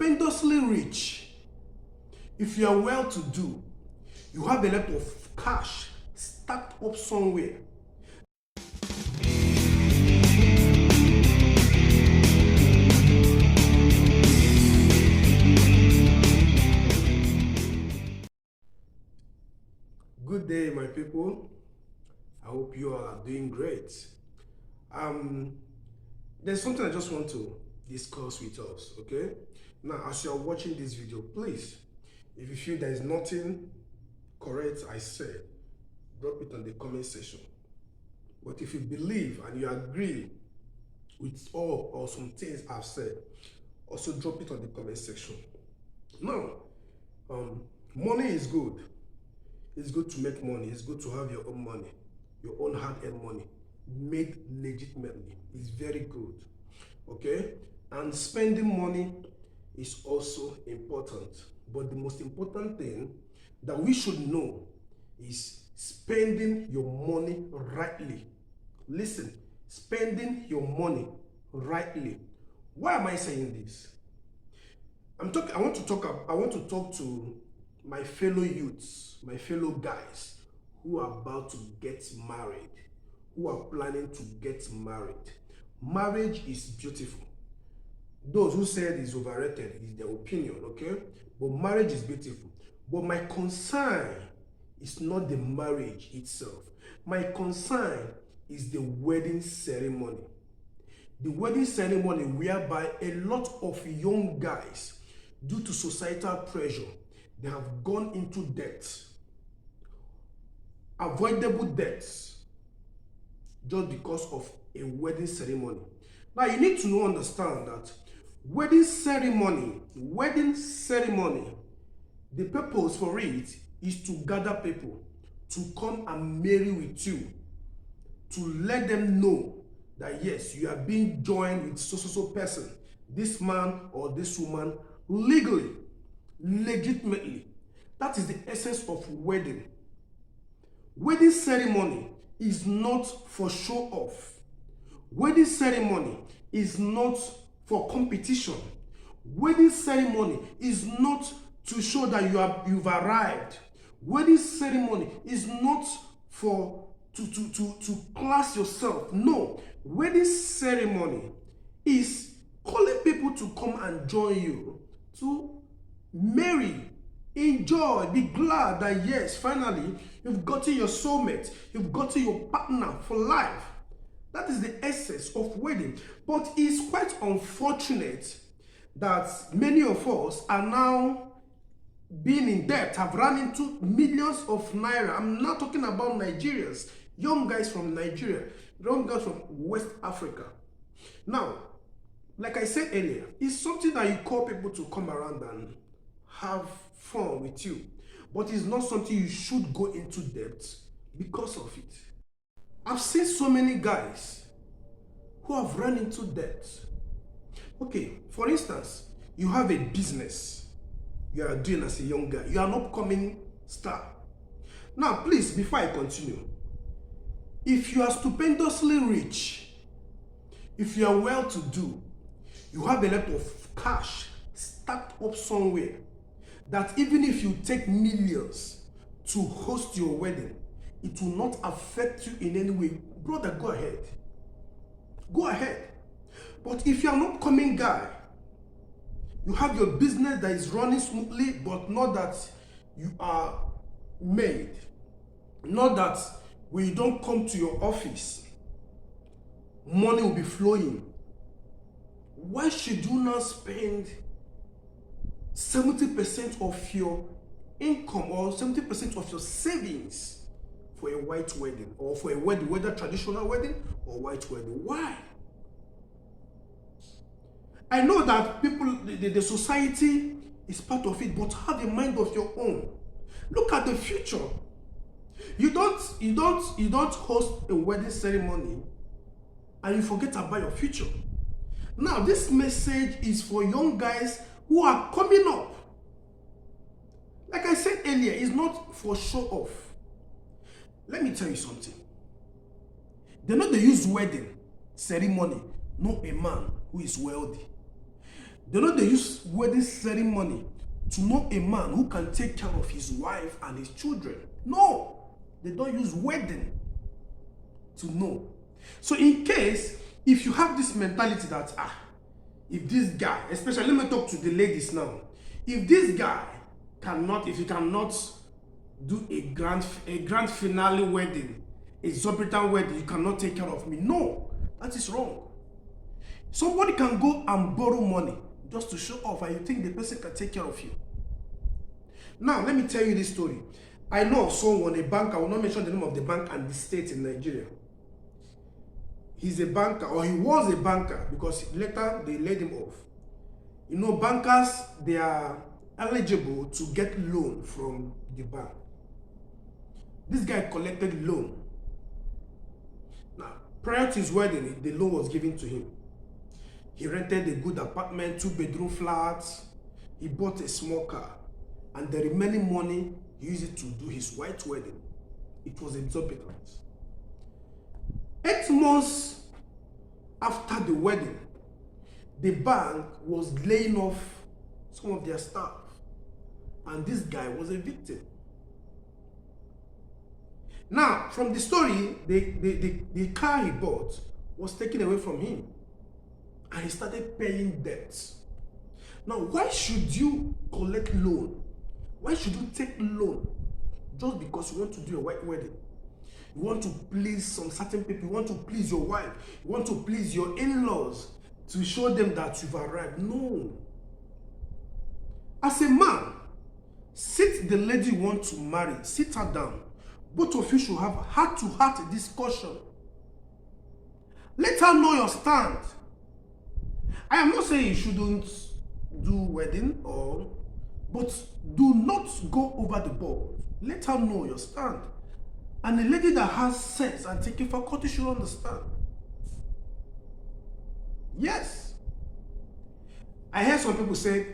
stupendously rich, if you are well-to-do, you have a lot of cash stacked up somewhere. Good day, my people. I hope you are doing great. There's something I just want to discuss with us, okay? Now, as you're watching this video, please, if you feel there is nothing correct I said, drop it on the comment section. But if you believe and you agree with all or some things I've said, also drop it on the comment section. Now, money is good. It's good to make money. It's good to have your own money, your own hard-earned money, made legitimately. It's very good, okay? And spending money is also important. But the most important thing that we should know is spending your money rightly. Listen, spending your money rightly. Why am I saying this? I want to talk to my fellow youths, my fellow guys who are about to get married, who are planning to get married. Marriage is beautiful. Those who said it's overrated is their opinion, okay? But marriage is beautiful. But my concern is not the marriage itself. My concern is the wedding ceremony. The wedding ceremony whereby a lot of young guys, due to societal pressure, they have gone into debt, avoidable debts, just because of a wedding ceremony. Now you need to understand that wedding ceremony, the purpose for it is to gather people to come and marry with you, to let them know that yes, you are being joined with so person, this man or this woman, legally, legitimately. That is the essence of wedding. Wedding ceremony is not for show off. Wedding ceremony is not for competition. Wedding ceremony is not to show that you've arrived. Wedding ceremony is not for to class yourself. No, wedding ceremony is calling people to come and join you to marry, enjoy, be glad that yes, finally you've gotten your soulmate, you've gotten your partner for life. That is the essence of wedding. But it's quite unfortunate that many of us are now being in debt, have run into millions of naira. I'm not talking about Nigerians, young guys from Nigeria, young guys from West Africa. Now, like I said earlier, it's something that you call people to come around and have fun with you. But it's not something you should go into debt because of it. I've seen so many guys who have run into debt. Okay, for instance, you have a business you are doing as a young guy. You are an upcoming star. Now, please, before I continue, if you are stupendously rich, if you are well-to-do, you have a lot of cash stacked up somewhere, that even if you take millions to host your wedding, it will not affect you in any way. Brother, go ahead. Go ahead. But if you are an upcoming guy, you have your business that is running smoothly, but not that you are made. Not that when you don't come to your office, money will be flowing. Why should you not spend 70% of your income or 70% of your savings for a white wedding, or for a wedding, whether traditional wedding or white wedding? Why? I know that people, the society is part of it, but have a mind of your own. Look at the future. You don't host a wedding ceremony and you forget about your future. Now, this message is for young guys who are coming up. Like I said earlier, it's not for show off. Let me tell you something. They use wedding ceremony, not a man who is wealthy. They use wedding ceremony to know a man who can take care of his wife and his children. No, they don't use wedding to know. So in case, if you have this mentality that, if this guy, especially, let me talk to the ladies now. If this guy if he cannot do a grand finale wedding, a exorbitant wedding, you cannot take care of me. No, that is wrong. Somebody can go and borrow money just to show off, and you think the person can take care of you. Now, let me tell you this story. I know of someone, a banker, I will not mention the name of the bank and the state in Nigeria. He's a banker, or he was a banker, because later they laid him off. You know, bankers, they are eligible to get loan from the bank. This guy collected loan. Now, prior to his wedding, the loan was given to him. He rented a good apartment, 2-bedroom flats. He bought a small car. And the remaining money, he used it to do his white wedding. It was exorbitant. 8 months after the wedding, the bank was laying off some of their staff. And this guy was a victim. Now, from the story, the car he bought was taken away from him. And he started paying debts. Now, why should you collect loan? Why should you take loan just because you want to do a white wedding? You want to please some certain people. You want to please your wife. You want to please your in-laws to show them that you've arrived. No. As a man, sit the lady you want to marry. Sit her down. Both of you should have heart-to-heart discussion. Let her know your stand. I am not saying you shouldn't do wedding, but do not go over the board. Let her know your stand. And a lady that has sense and taking faculty should understand. Yes. I hear some people say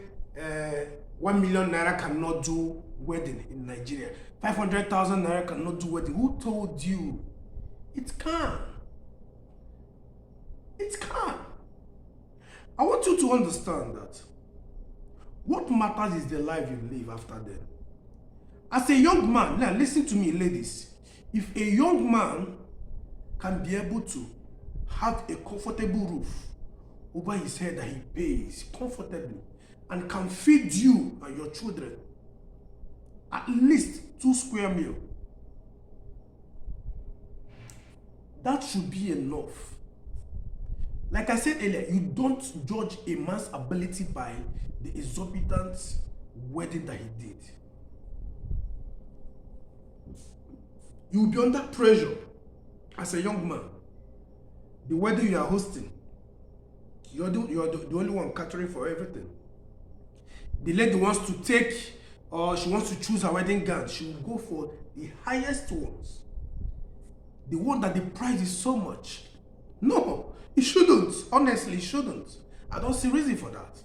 1 million naira cannot do wedding in Nigeria. 500,000 naira cannot do wedding. Who told you? It can. It can. I want you to understand that what matters is the life you live after that. As a young man, now listen to me, ladies. If a young man can be able to have a comfortable roof over his head that he pays comfortably and can feed you and your children at least 2 square meals, that should be enough. Like I said earlier, you don't judge a man's ability by the exorbitant wedding that he did. You will be under pressure as a young man. The wedding you are hosting, you're the only one catering for everything. The lady wants to take, or she wants to choose her wedding gown, she will go for the highest ones. The one that the price is so much. No, it shouldn't. Honestly, it shouldn't. I don't see reason for that.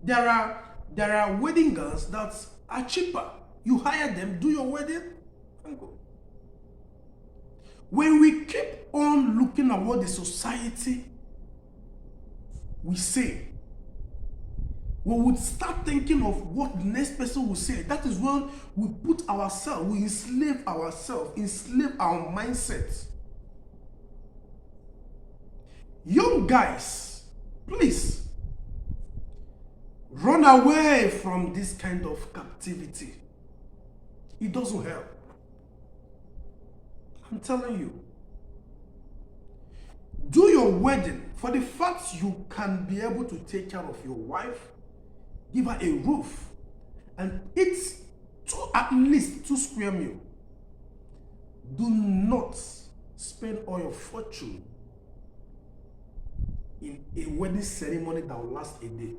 There are wedding gowns that are cheaper. You hire them, do your wedding, and go. When we keep on looking at what the society will say, we would start thinking of what the next person will say. That is when we put ourselves, we enslave ourselves, enslave our mindset. Young guys, please, run away from this kind of captivity. It doesn't help. I'm telling you. Do your wedding for the fact you can be able to take care of your wife, give her a roof, and eat at least 2 square meals. Do not spend all your fortune in a wedding ceremony that will last a day.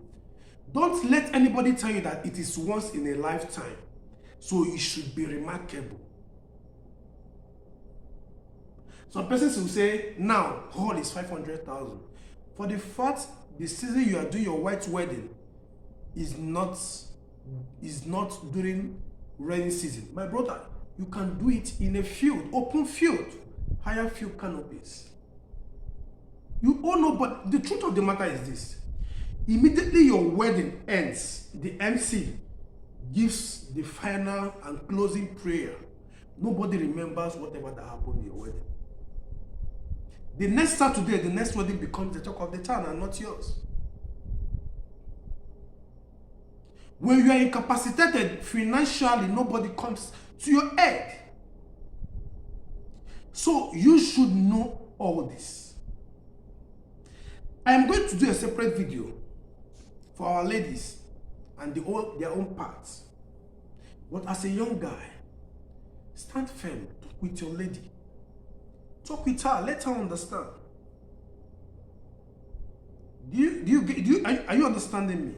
Don't let anybody tell you that it is once in a lifetime, so it should be remarkable. Some persons will say, now, hall is 500,000. For the fact the season you are doing your white wedding is not during rainy season. My brother, you can do it in a field, open field, higher field canopies. You all know, but the truth of the matter is this. Immediately your wedding ends, the MC gives the final and closing prayer. Nobody remembers whatever that happened in your wedding. The next Saturday, the next wedding becomes the talk of the town and not yours. When you are incapacitated financially, nobody comes to your aid. So you should know all this. I am going to do a separate video for our ladies and their own parts. But as a young guy, stand firm, talk with your lady. Talk with her, let her understand. Are you understanding me?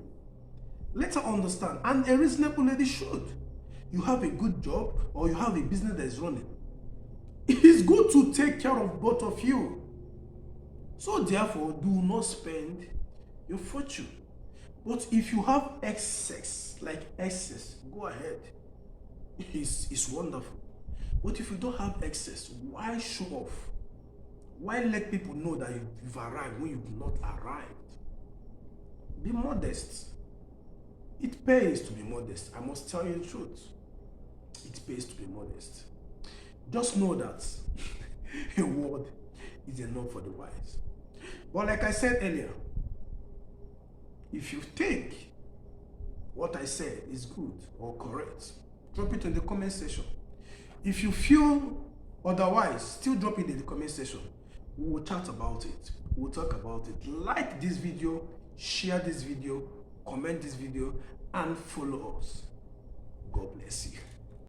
Let her understand. And a reasonable lady should. You have a good job or you have a business that is running. It is good to take care of both of you. So therefore, do not spend your fortune. But if you have excess, go ahead. It's wonderful. But if you don't have excess, why show off? Why let people know that you've arrived when you've not arrived? Be modest. It pays to be modest. I must tell you the truth. It pays to be modest. Just know that a word is enough for the wise. But like I said earlier, if you think what I said is good or correct, drop it in the comment section. If you feel otherwise, still drop it in the comment section. We will chat about it. We'll talk about it. Like this video, share this video, comment this video, and follow us. God bless you.